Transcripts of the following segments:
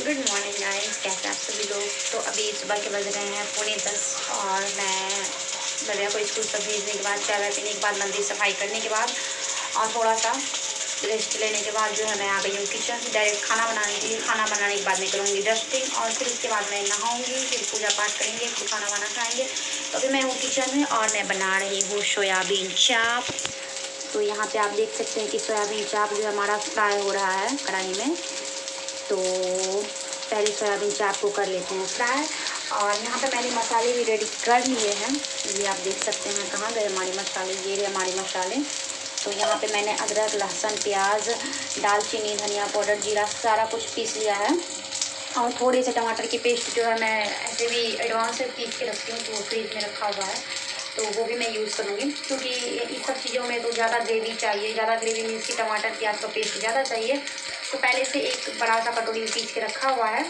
Good morning guys, कैसे आप सभी लोग। तो अभी सुबह के बज रहे हैं 9:45 और मैं लड़िया को स्कूल से भेजने के बाद, चाय वाय पीने के बाद, मंदिर सफाई करने के बाद और थोड़ा सा रेस्ट लेने के बाद जो है मैं आ गई हूँ किचन से डायरेक्ट खाना बनाने के लिए। खाना बनाने के बाद मैं करूँगी डस्टिंग और फिर उसके बाद मैं नहाऊँगी, फिर पूजा पाठ करेंगे, फिर खाना वाना खाएँगे। तो अभी मैं हूँ किचन में और मैं बना रही हूँ सोयाबीन चाप। तो यहाँ पे आप देख सकते हैं कि सोयाबीन चाप जो हमारा फ्राई हो रहा है कढ़ाई में। तो पहले सोयाबीन चाप को कर लेते हैं फ्राई। और यहाँ पे मैंने मसाले भी रेडी कर लिए हैं। ये आप देख सकते हैं कहाँ गए हमारे मसाले, ये रहे हमारे मसाले। तो यहाँ पे मैंने अदरक, लहसुन, प्याज, दालचीनी, धनिया पाउडर, जीरा सारा कुछ पीस लिया है। और थोड़े से टमाटर की पेस्ट जो है मैं ऐसे भी एडवांस से पीस के रखती हूँ, तो वो फ्रीज में रखा हुआ है, तो वो भी मैं यूज़ करूँगी। क्योंकि इस सब चीज़ों में तो ज़्यादा ग्रेवी चाहिए, ज़्यादा ग्रेवी मीन्स की टमाटर प्याज का पेस्ट ज़्यादा चाहिए। तो पहले से एक बड़ा सा कटोरी में पीस के रखा हुआ है।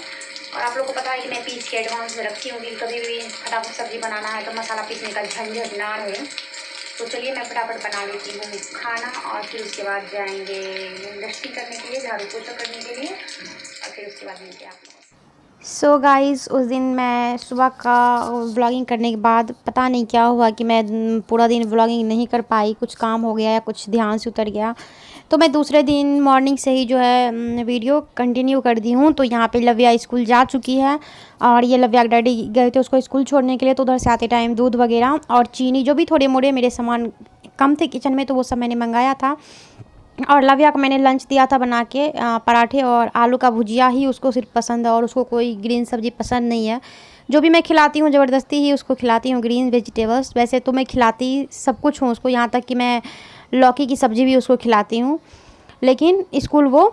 और आप लोगों को पता है कि मैं पीस के एडवांस में रखती हूँ कि कभी भी फटाफट सब्ज़ी बनाना है तो मसाला पीसने का झंझट ना रहे। तो चलिए मैं फटाफट बना लेती हूँ खाना और फिर उसके बाद जाएंगे डस्टिंग करने के लिए, झाड़ू पोछा करने के लिए, और फिर उसके बाद मिलते हैं आप लोगों से। सो गाइस, उस दिन मैं सुबह का व्लॉगिंग करने के बाद पता नहीं क्या हुआ कि मैं पूरा दिन व्लॉगिंग नहीं कर पाई। कुछ काम हो गया या कुछ ध्यान से उतर गया। तो मैं दूसरे दिन मॉर्निंग से ही जो है वीडियो कंटिन्यू कर दी हूँ। तो यहाँ पे लव्या स्कूल जा चुकी है और ये लव्या के डैडी गए थे उसको स्कूल छोड़ने के लिए। तो उधर से आते टाइम दूध वगैरह और चीनी जो भी थोड़े मोड़े मेरे सामान कम थे किचन में, तो वो सब मैंने मंगाया था। और लव्या को मैंने लंच दिया था बना के, पराठे और आलू का भुजिया ही उसको सिर्फ पसंद है और उसको कोई ग्रीन सब्ज़ी पसंद नहीं है। जो भी मैं खिलाती हूँ ज़बरदस्ती ही उसको खिलाती हूँ ग्रीन वेजिटेबल्स। वैसे तो मैं खिलाती सब कुछ हूँ उसको, यहाँ तक कि मैं लौकी की सब्ज़ी भी उसको खिलाती हूँ। लेकिन स्कूल वो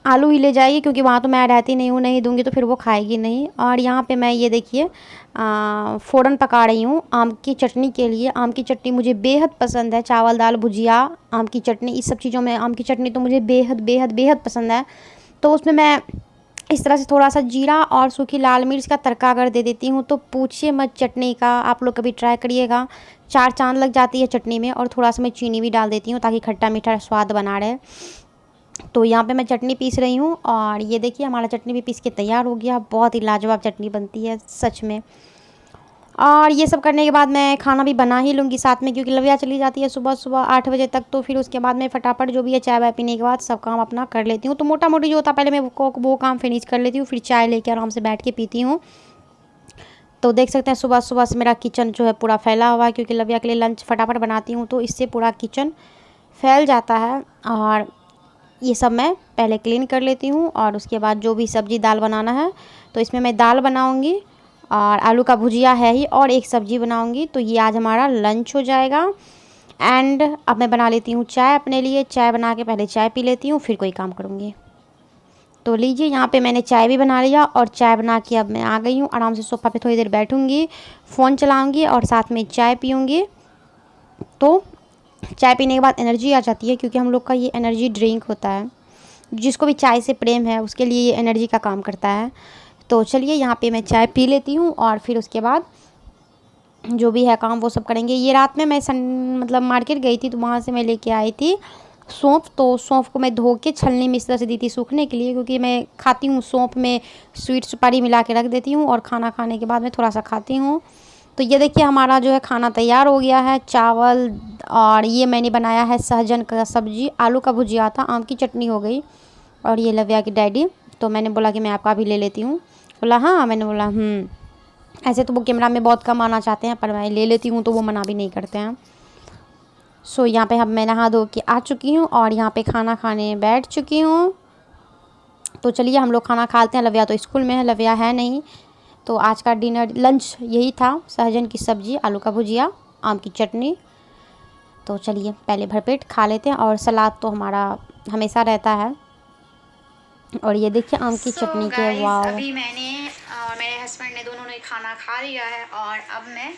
आलू ही ले जाएगी क्योंकि वहाँ तो मैं रहती नहीं हूँ, नहीं दूँगी तो फिर वो खाएगी नहीं। और यहाँ पे मैं ये देखिए फ़ोरन पका रही हूँ आम की चटनी के लिए। आम की चटनी मुझे बेहद पसंद है, चावल दाल भुजिया आम की चटनी, इस सब चीज़ों में आम की चटनी तो मुझे बेहद बेहद बेहद पसंद है। तो उसमें मैं इस तरह से थोड़ा सा जीरा और सूखी लाल मिर्च का तड़का अगर दे देती हूँ तो पूछिए मत चटनी का। आप लोग कभी ट्राई करिएगा, 4 चाँद लग जाती है चटनी में। और थोड़ा सा मैं चीनी भी डाल देती हूँ ताकि खट्टा मीठा स्वाद बना रहे। तो यहाँ पे मैं चटनी पीस रही हूँ और ये देखिए हमारा चटनी भी पीस के तैयार हो गया। बहुत ही लाजवाब चटनी बनती है सच में। और ये सब करने के बाद मैं खाना भी बना ही लूँगी साथ में, क्योंकि लव्या चली जाती है सुबह सुबह 8 बजे तक। तो फिर उसके बाद मैं फटाफट जो भी है चाय वाय पीने के बाद सब काम अपना कर लेती हूँ। तो मोटा मोटी जो होता है पहले मैं वो काम फिनिश कर लेती हूँ, फिर चाय लेके आराम से बैठ के पीती हूँ। तो देख सकते हैं सुबह सुबह से मेरा किचन जो है पूरा फैला हुआ है, क्योंकि लव्या के लिए लंच फटाफट बनाती हूँ तो इससे पूरा किचन फैल जाता है। और ये सब मैं पहले क्लीन कर लेती हूँ और उसके बाद जो भी सब्ज़ी दाल बनाना है तो इसमें मैं दाल बनाऊँगी और आलू का भुजिया है ही और एक सब्ज़ी बनाऊँगी। तो ये आज हमारा लंच हो जाएगा। एंड अब मैं बना लेती हूँ चाय अपने लिए। चाय बना के पहले चाय पी लेती हूँ, फिर कोई काम करूँगी। तो लीजिए यहाँ पे मैंने चाय भी बना लिया और चाय बना के अब मैं आ गई हूँ। आराम से सोफ़ा पे थोड़ी देर बैठूँगी, फ़ोन चलाऊँगी और साथ में चाय पीऊँगी। तो चाय पीने के बाद एनर्जी आ जाती है, क्योंकि हम लोग का ये एनर्जी ड्रिंक होता है। जिसको भी चाय से प्रेम है उसके लिए ये एनर्जी का काम करता है। तो चलिए यहाँ पे मैं चाय पी लेती हूँ और फिर उसके बाद जो भी है काम वो सब करेंगे। ये रात में मैं मतलब मार्केट गई थी तो वहाँ से मैं लेके आई थी सौंफ। तो सौंफ को मैं धो के छलनी में इस तरह से दी थी सूखने के लिए, क्योंकि मैं खाती हूँ सौंफ में स्वीट सुपारी मिला के रख देती हूँ और खाना खाने के बाद में थोड़ा सा खाती हूँ। तो ये देखिए हमारा जो है खाना तैयार हो गया है। चावल और ये मैंने बनाया है सहजन का सब्जी, आलू का भुजिया था, आम की चटनी हो गई। और ये लव्या की डैडी, तो मैंने बोला कि मैं आपका भी ले लेती हूँ। बोला हाँ, मैंने बोला ऐसे तो वो कैमरा में बहुत कम आना चाहते हैं पर मैं ले लेती हूँ तो वो मना भी नहीं करते हैं। सो यहाँ पे अब मैं नहा धो के आ चुकी हूँ और यहाँ पे खाना खाने बैठ चुकी हूँ। तो चलिए हम लोग खाना खाते हैं। लव्या तो स्कूल में है, लव्या है नहीं। तो आज का डिनर लंच यही था, सहजन की सब्ज़ी, आलू का भुजिया, आम की चटनी। तो चलिए पहले भरपेट खा लेते हैं और सलाद तो हमारा हमेशा रहता है। और ये देखिए आम की चटनी के वाव। अभी मैंने और मेरे हस्बैंड ने दोनों ने खाना खा लिया है और अब मैं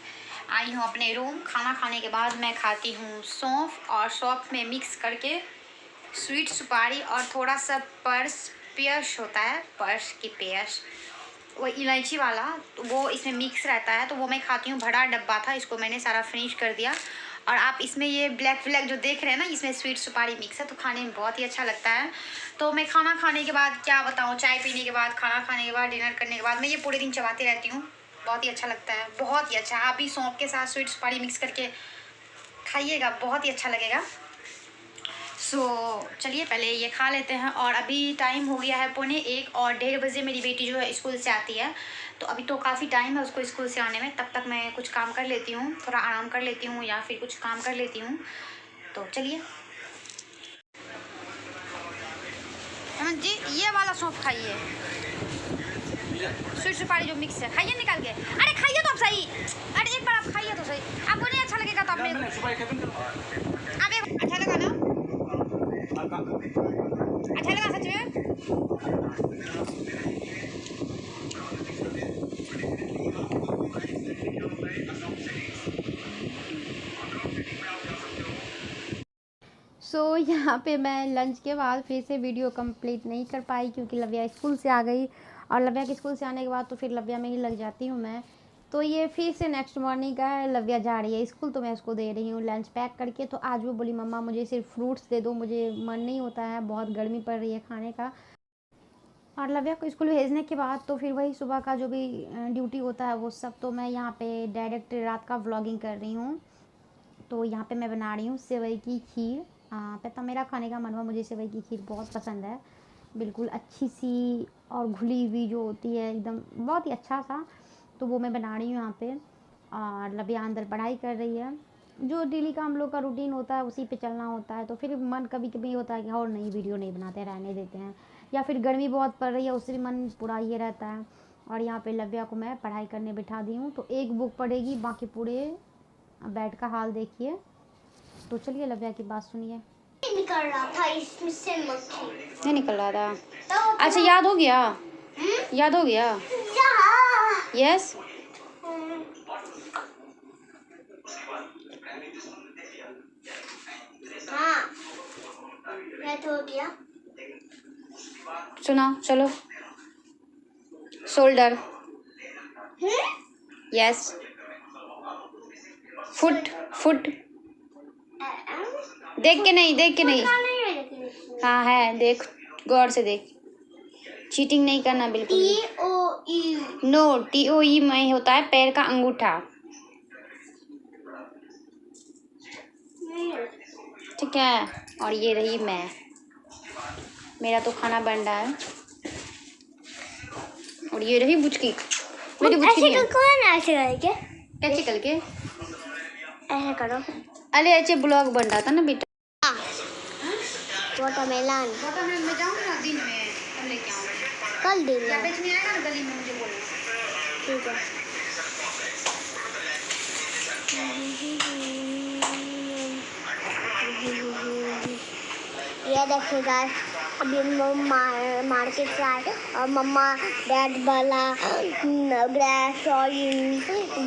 आई हूँ अपने रूम। खाना खाने के बाद मैं खाती हूँ सौंफ और सौंफ में मिक्स करके स्वीट सुपारी और थोड़ा सा पेयर्स होता है, पर्स की पेयर्स, वो इलायची वाला, तो वो इसमें मिक्स रहता है। तो वो मैं खाती हूँ। बड़ा डब्बा था, इसको मैंने सारा फिनिश कर दिया। और आप इसमें ये ब्लैक फ्लैग जो देख रहे हैं ना, इसमें स्वीट सुपारी मिक्स है, तो खाने में बहुत ही अच्छा लगता है। तो मैं खाना खाने के बाद क्या बताऊँ, चाय पीने के बाद, खाना खाने के बाद, डिनर करने के बाद मैं ये पूरे दिन चबाती रहती हूँ। बहुत ही अच्छा लगता है, बहुत ही अच्छा। आप भी सौंफ के साथ स्वीट सुपारी मिक्स करके खाइएगा, बहुत ही अच्छा लगेगा। चलिए पहले ये खा लेते हैं। और अभी टाइम हो गया है 1:15 और 1:30 बजे मेरी बेटी जो है स्कूल से आती है, तो अभी तो काफ़ी टाइम है उसको स्कूल से आने में। तब तक मैं कुछ काम कर लेती हूँ, थोड़ा आराम कर लेती हूँ या फिर कुछ काम कर लेती हूँ। तो चलिए हेमंत जी, ये वाला सौंफ खाइए, स्वीट सुपारी जो मिक्स है, खाइए निकाल के। अरे खाइए तो आप सही, अरे एक बार आप खाइए तो सही, आपको नहीं अच्छा लगेगा तो आप मेरे अच्छा लगा ना, अच्छा लगा सच में। यहाँ पे मैं लंच के बाद फिर से वीडियो कंप्लीट नहीं कर पाई क्योंकि लव्या स्कूल से आ गई, और लव्या के स्कूल से आने के बाद तो फिर लव्या में ही लग जाती हूँ मैं। तो ये फिर से नेक्स्ट मॉर्निंग का है, लव्या जा रही है स्कूल, तो मैं उसको दे रही हूँ लंच पैक करके। तो आज वो बोली मम्मा मुझे सिर्फ फ्रूट्स दे दो, मुझे मन नहीं होता है, बहुत गर्मी पड़ रही है खाने का। और लव्या को स्कूल भेजने के बाद तो फिर वही सुबह का जो भी ड्यूटी होता है वो सब, तो मैं यहाँ पे डायरेक्ट रात का व्लॉगिंग कर रही हूँ। तो यहाँ पे मैं बना रही हूँ सेवई की खीर। पता मेरा खाने का मन हुआ, मुझे सेवई की खीर बहुत पसंद है, बिल्कुल अच्छी सी और घुली हुई जो होती है एकदम, बहुत ही अच्छा सा। तो वो मैं बना रही हूँ यहाँ पे। और लबिया अंदर पढ़ाई कर रही है, जो डेली का हम लोग का रूटीन होता है उसी पे चलना होता है। तो फिर मन कभी कभी होता है कि और नई वीडियो नहीं बनाते, रहने देते हैं, या फिर गर्मी बहुत पड़ रही है उससे भी मन पूरा ये रहता है। और यहाँ पे लव्या को मैं पढ़ाई करने बिठा दी हूँ, तो एक बुक पढ़ेगी, बाकी पूरे बेड का हाल देखिए। तो चलिए लव्या की बात सुनिए। निकल रहा था इसमें से मक्खी, नहीं निकल रहा था। तो अच्छा याद हो गया, याद हो गया। यस हाँ मैं तो हो गया। सुना, चलो। Shoulder, yes. फुट, फुट, देख के नहीं, देख के नहीं। हाँ है, देख गौर से देख, चीटिंग नहीं करना बिल्कुल। TOE नो, TOE में होता है पैर का अंगूठा, ठीक है। और ये रही मैं, मेरा तो खाना बन रहा है। और ये रही बुचकी, मेरी बुचकी नहीं है। ऐसे करके कैसे करके ऐसे करो। अरे ऐसे ब्लॉग बन रहा था ना बेटा। वाटरमेलन वाटरमेलन में जाऊंगा दिन में, कल लेके आऊंगा। कल दिन या बेचने आएगा ना गली में, मुझे बोलना। ठीक है। ये देखिए गाइस, अभी मार्केट से आए और मम्मा रेड वाला ग्रेस और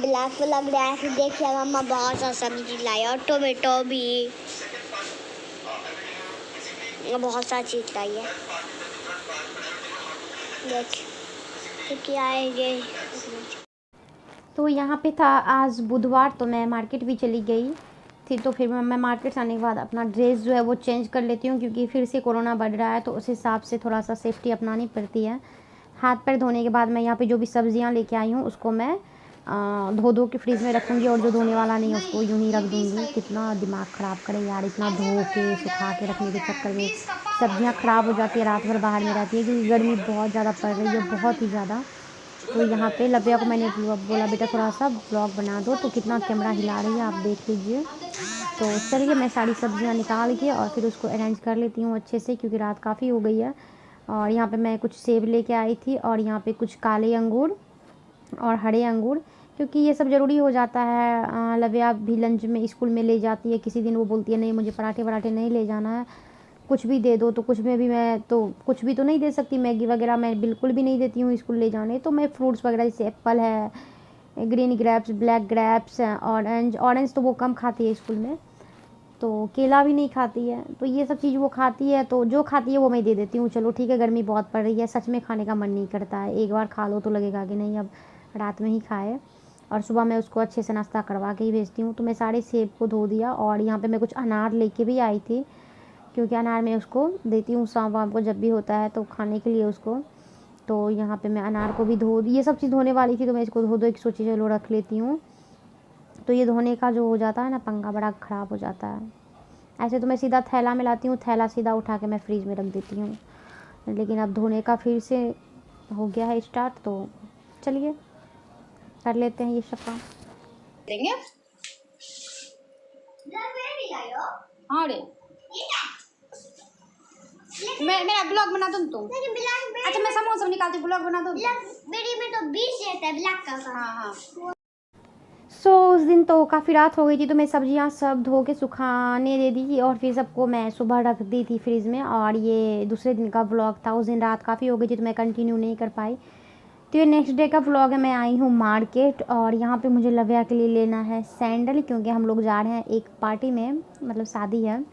ब्लैक वाला ग्रेस देखिए, मम्मा बहुत सा सब्जी लाई और टोमेटो भी, बहुत सा चीज लाई है। देख क्या है ये। तो यहाँ पे था आज बुधवार, तो मैं मार्केट भी चली गई थी। तो फिर मैं मार्केट से आने के बाद अपना ड्रेस जो है वो चेंज कर लेती हूँ, क्योंकि फिर से कोरोना बढ़ रहा है, तो उस हिसाब से थोड़ा सा सेफ्टी अपनानी पड़ती है। हाथ पैर धोने के बाद मैं यहाँ पे जो भी सब्जियाँ लेके आई हूँ उसको मैं धो के फ्रिज में रखूँगी, और जो धोने वाला नहीं है उसको यूँ ही रख दूँगी। कितना दिमाग ख़राब करे यार, इतना धो के सुखा के रखने के चक्कर में सब्जियाँ ख़राब हो जाती है, रात भर बाहर में रहती है, क्योंकि गर्मी बहुत ज़्यादा पड़ रही है, बहुत ही ज़्यादा। तो यहाँ पे लव्या को मैंने बोला बेटा थोड़ा सा ब्लॉग बना दो, तो कितना कैमरा हिला रही है आप देख लीजिए। तो चलिए मैं सारी सब्जियाँ निकाल के और फिर उसको अरेंज कर लेती हूँ अच्छे से, क्योंकि रात काफ़ी हो गई है। और यहाँ पे मैं कुछ सेब लेके आई थी, और यहाँ पे कुछ काले अंगूर और हरे अंगूर, क्योंकि ये सब ज़रूरी हो जाता है। लव्या भी लंच में स्कूल में ले जाती है, किसी दिन वो बोलती है नहीं मुझे पराठे वराठे नहीं ले जाना है, कुछ भी दे दो। तो कुछ में भी मैं तो कुछ भी तो नहीं दे सकती, मैगी वगैरह मैं बिल्कुल भी नहीं देती हूँ स्कूल ले जाने। तो मैं फ्रूट्स वगैरह जैसे एप्पल है, green grapes, black grapes, orange तो वो कम खाती है स्कूल में, तो केला भी नहीं खाती है, तो ये सब चीज़ वो खाती है, तो जो खाती है वो मैं दे देती हूँ। चलो ठीक है, गर्मी बहुत पड़ रही है, सच में खाने का मन नहीं करता है, एक बार खा लो तो लगेगा कि नहीं अब रात में ही खाए। और सुबह मैं उसको अच्छे से नाश्ता करवा के ही भेजती हूँ। तो मैं सारे सेब को धो दिया और यहाँ पे मैं कुछ अनार लेके भी आई थी, क्योंकि अनार मैं उसको देती हूँ शाम वाम को जब भी होता है तो खाने के लिए उसको। तो यहाँ पे मैं अनार को भी धो, ये सब चीज़ धोने वाली थी तो मैं इसको धो एक सोची चलो रख लेती हूँ। तो ये धोने का जो हो जाता है ना पंगा, बड़ा ख़राब हो जाता है। ऐसे तो मैं सीधा थैला में लाती हूँ, थैला सीधा उठा के मैं फ्रिज में रख देती हूँ, लेकिन अब धोने का फिर से हो गया है स्टार्ट, तो चलिए कर लेते हैं ये सब काम। देंगे हाँ रे, मेरा ब्लॉग बना दूँ तुम? अच्छा मैं समोसा निकालती, ब्लॉग बना दूँ? मेरी में तो 20 रहता है ब्लैक का। हाँ। सो उस दिन तो काफ़ी रात हो गई थी, तो मैं सब्जियां सब धो के सुखाने दे दी थी और फिर सबको मैं सुबह रख दी थी फ्रिज में। और ये दूसरे दिन का व्लॉग था, उस दिन रात काफ़ी हो गई थी तो मैं कंटिन्यू नहीं कर पाई। तो ये नेक्स्ट डे का व्लॉग है। मैं आई हूँ मार्केट और यहाँ पे मुझे लव्या के लिए लेना है सैंडल, क्योंकि हम लोग जा रहे हैं एक पार्टी में, मतलब शादी है।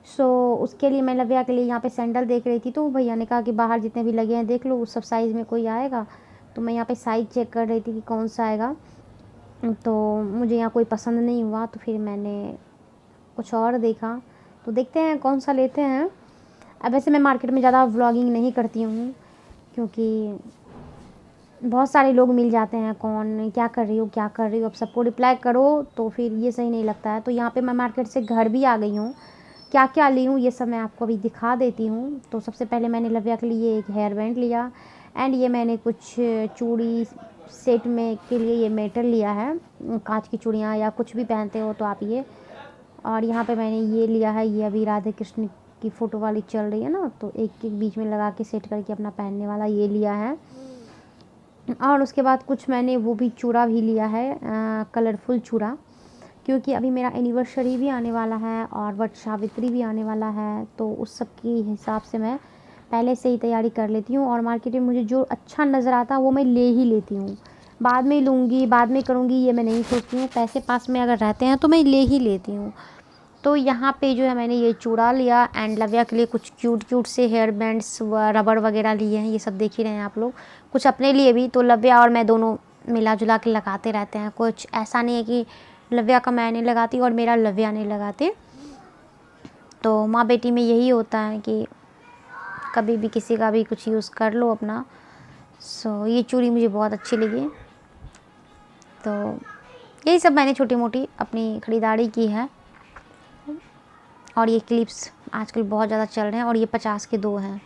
सो उसके लिए मैं लव्या के लिए यहाँ पे सैंडल देख रही थी। तो भैया ने कहा कि बाहर जितने भी लगे हैं देख लो, उस सब साइज़ में कोई आएगा। तो मैं यहाँ पे साइज़ चेक कर रही थी कि कौन सा आएगा, तो मुझे यहाँ कोई पसंद नहीं हुआ, तो फिर मैंने कुछ और देखा। तो देखते हैं कौन सा लेते हैं। अब वैसे मैं मार्केट में ज़्यादा व्लॉगिंग नहीं करती हूँ, क्योंकि बहुत सारे लोग मिल जाते हैं, कौन क्या कर रही हो क्या कर रही हो, अब सबको रिप्लाई करो तो फिर ये सही नहीं लगता है। तो यहाँ पे मैं मार्केट से घर भी आ गई हूँ। क्या क्या ली हूँ ये सब मैं आपको अभी दिखा देती हूँ। तो सबसे पहले मैंने लव्या के लिए एक हेयर बैंड लिया, एंड ये मैंने कुछ चूड़ी सेट में के लिए ये मेटल लिया है, कांच की चूड़ियाँ या कुछ भी पहनते हो तो आप ये। और यहाँ पे मैंने ये लिया है, ये अभी राधे कृष्ण की फ़ोटो वाली चल रही है ना, तो एक एक बीच में लगा के सेट करके अपना पहनने वाला ये लिया है। और उसके बाद कुछ मैंने वो भी चूड़ा भी लिया है, कलरफुल चूड़ा, क्योंकि अभी मेरा एनिवर्सरी भी आने वाला है और वट सावित्री भी आने वाला है। तो उस सब के हिसाब से मैं पहले से ही तैयारी कर लेती हूँ, और मार्केट में मुझे जो अच्छा नज़र आता है वो मैं ले ही लेती हूँ। बाद में लूँगी, बाद में करूँगी, ये मैं नहीं सोचती हूँ। पैसे पास में अगर रहते हैं तो मैं ले ही लेती हूँ। तो यहाँ पे जो है मैंने ये चूड़ा लिया, एंड लव्या के लिए कुछ क्यूट क्यूट से हेयर बैंड्स व रबड़ वगैरह लिए हैं। ये सब देख ही रहे हैं आप लोग, कुछ अपने लिए भी। तो लव्या और मैं दोनों मिला जुला के लगाते रहते हैं, कुछ ऐसा नहीं है कि लव्या का मैं नहीं लगाती और मेरा लव्या नहीं लगाती। तो माँ बेटी में यही होता है कि कभी भी किसी का भी कुछ यूज़ कर लो अपना। सो ये चूड़ी मुझे बहुत अच्छी लगी। तो यही सब मैंने छोटी मोटी अपनी ख़रीदारी की है। और ये क्लिप्स आजकल बहुत ज़्यादा चल रहे हैं, और ये 50 के 2 हैं,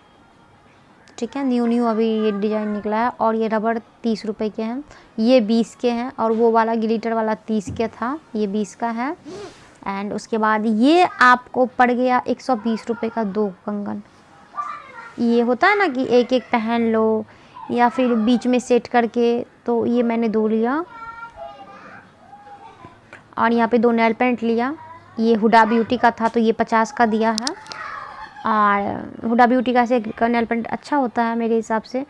ठीक है, न्यू अभी ये डिज़ाइन निकला है। और ये रबड़ 30 रुपए के हैं, ये 20 के हैं, और वो वाला ग्लिटर वाला 30 के था, ये 20 का है। एंड उसके बाद ये आपको पड़ गया 120 रुपये का 2 कंगन। ये होता है ना कि एक एक पहन लो या फिर बीच में सेट करके, तो ये मैंने 2 लिया। और यहाँ पे 2 नेल पेंट लिया, ये हुडा ब्यूटी का था तो ये 50 का दिया है। और हुडा ब्यूटी का से नेल पेंट अच्छा होता है मेरे हिसाब से।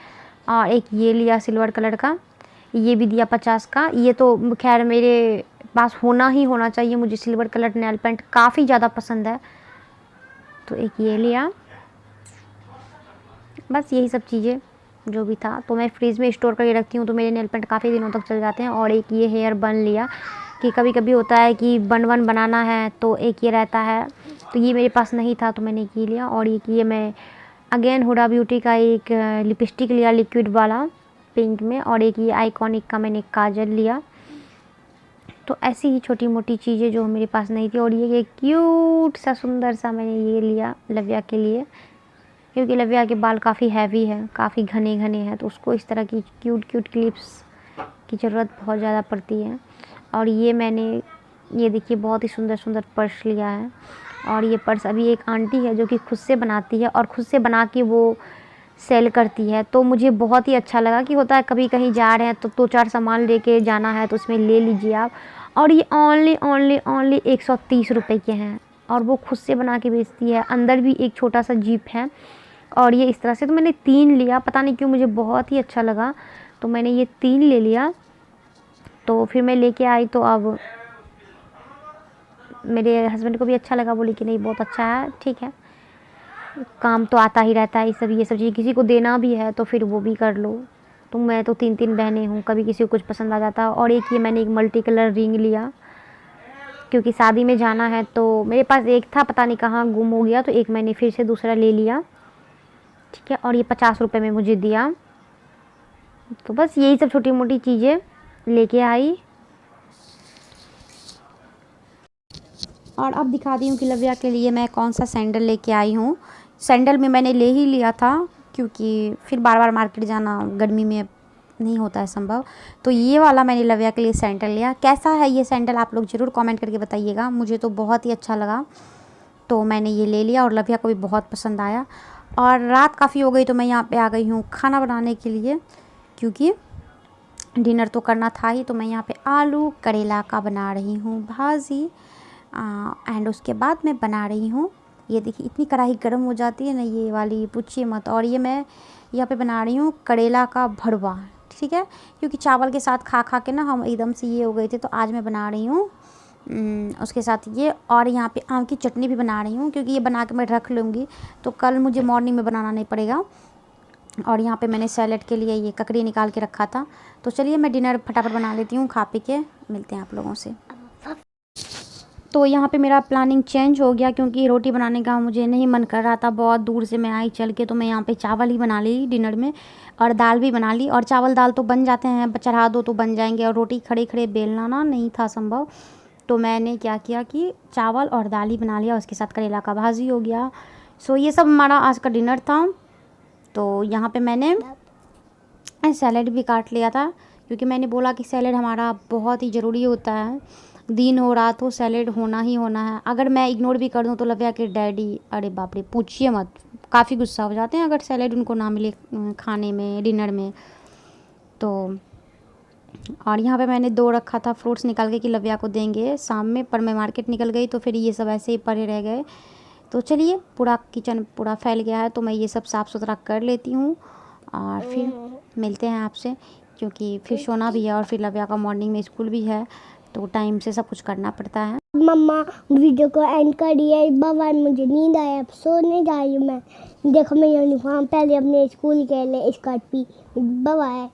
और एक ये लिया सिल्वर कलर का, ये भी दिया 50 का। ये तो खैर मेरे पास होना ही होना चाहिए, मुझे सिल्वर कलर नेल पेंट काफ़ी ज़्यादा पसंद है, तो एक ये लिया। बस यही सब चीज़ें जो भी था तो मैं फ्रिज में स्टोर करके रखती हूँ, तो मेरे नेल पेंट काफ़ी दिनों तक चल जाते हैं। और एक ये हेयर बन लिया कि कभी कभी होता है कि बन बनाना है तो एक ये रहता है, तो ये मेरे पास नहीं था तो मैंने ये लिया। और ये मैं अगेन हुडा ब्यूटी का एक लिपस्टिक लिया लिक्विड वाला पिंक में, और एक ये आइकॉनिक का मैंने काजल लिया। तो ऐसी ही छोटी मोटी चीज़ें जो मेरे पास नहीं थी। और ये क्यूट सा सुंदर सा मैंने ये लिया लव्या के लिए, क्योंकि लव्या के बाल काफ़ी हैवी है, काफ़ी घने घने हैं, तो उसको इस तरह की क्यूट क्यूट क्लिप्स की ज़रूरत बहुत ज़्यादा पड़ती है। और ये मैंने ये देखिए बहुत ही सुंदर सुंदर पर्स लिया है। और ये पर्स अभी एक आंटी है जो कि खुद से बनाती है और खुद से बना के वो सेल करती है, तो मुझे बहुत ही अच्छा लगा कि होता है कभी कहीं जा रहे हैं तो 2-4 सामान लेके जाना है तो उसमें ले लीजिए आप। और ये ओनली 130 रुपये के हैं, और वो खुद से बना के बेचती है। अंदर भी एक छोटा सा जीप है, और ये इस तरह से। तो मैंने 3 लिया, पता नहीं क्यों मुझे बहुत ही अच्छा लगा, तो मैंने ये 3 ले लिया। तो फिर मैं लेके आई, तो अब मेरे हस्बैंड को भी अच्छा लगा, बोले कि नहीं बहुत अच्छा है, ठीक है, काम तो आता ही रहता है ये सब चीज़, किसी को देना भी है तो फिर वो भी कर लो, तो मैं तो 3 बहनें हूँ, कभी किसी को कुछ पसंद आ जाता। और एक ये मैंने एक मल्टी कलर रिंग लिया क्योंकि शादी में जाना है, तो मेरे पास एक था पता नहीं कहाँ गुम हो गया, तो एक मैंने फिर से दूसरा ले लिया, ठीक है। और ये 50 रुपये में मुझे दिया। तो बस यही सब छोटी मोटी चीज़ें लेके आई। और अब दिखाती हूँ कि लव्या के लिए मैं कौन सा सैंडल लेके आई हूँ। सैंडल में मैंने ले ही लिया था क्योंकि फिर बार बार मार्केट जाना गर्मी में नहीं होता है संभव, तो ये वाला मैंने लव्या के लिए सैंडल लिया। कैसा है ये सैंडल आप लोग ज़रूर कमेंट करके बताइएगा, मुझे तो बहुत ही अच्छा लगा, तो मैंने ये ले लिया और लव्या को भी बहुत पसंद आया। और रात काफ़ी हो गई तो मैं यहाँ पे आ गई हूँ खाना बनाने के लिए, क्योंकि डिनर तो करना था ही। तो मैं यहाँ पे आलू करेला का बना रही हूँ भाजी, एंड उसके बाद मैं बना रही हूँ, ये देखिए इतनी कढ़ाई गर्म हो जाती है ना ये वाली, पूछिए मत। और ये मैं यहाँ पे बना रही हूँ करेला का भरवा, ठीक है, क्योंकि चावल के साथ खा खा के ना हम एकदम से ये हो गए थे, तो आज मैं बना रही हूँ उसके साथ ये। और यहाँ पे आम की चटनी भी बना रही हूँ क्योंकि ये बना के मैं रख लूँगी, तो कल मुझे मॉर्निंग में बनाना नहीं पड़ेगा। और यहाँ पे मैंने सैलेड के लिए ये ककड़ी निकाल के रखा था। तो चलिए मैं डिनर फटाफट बना लेती हूँ, खा पी के मिलते हैं आप लोगों से। तो यहाँ पे मेरा प्लानिंग चेंज हो गया क्योंकि रोटी बनाने का मुझे नहीं मन कर रहा था, बहुत दूर से मैं आई चल के, तो मैं यहाँ पे चावल ही बना ली डिनर में, और दाल भी बना ली। और चावल दाल तो बन जाते हैं, चढ़ा दो तो बन जाएंगे, और रोटी खड़े खड़े बेलना ना नहीं था संभव, तो मैंने क्या किया कि चावल और दाल ही बना लिया, उसके साथ करेला का भाजी हो गया। सो ये सब हमारा आज का डिनर था। तो यहाँ पे मैंने सैलेड भी काट लिया था क्योंकि मैंने बोला कि सैलेड हमारा बहुत ही ज़रूरी होता है, दिन हो रात हो सैलेड होना ही होना है। अगर मैं इग्नोर भी कर दूँ तो लव्या के डैडी, अरे बाप रे पूछिए मत, काफ़ी गुस्सा हो जाते हैं अगर सैलेड उनको ना मिले खाने में, डिनर में। तो और यहाँ पे मैंने 2 रखा था फ्रूट्स निकाल के कि लव्या को देंगे शाम में, पर मैं मार्केट निकल गई तो फिर ये सब ऐसे ही पड़े रह गए। तो चलिए पूरा किचन पूरा फैल गया है, तो मैं ये सब साफ़ सुथरा कर लेती हूँ और फिर मिलते हैं आपसे, क्योंकि फिर सोना भी है और फिर लव्या का मॉर्निंग में स्कूल भी है, तो टाइम से सब कुछ करना पड़ता है। मम्मा वीडियो को एंड करिए, बाबा मुझे नींद आया, अब सोने जा रही हूँ मैं। देखो मैं यूनिफॉर्म पहले अपने स्कूल के लिए स्कर्ट भी, बाबा है।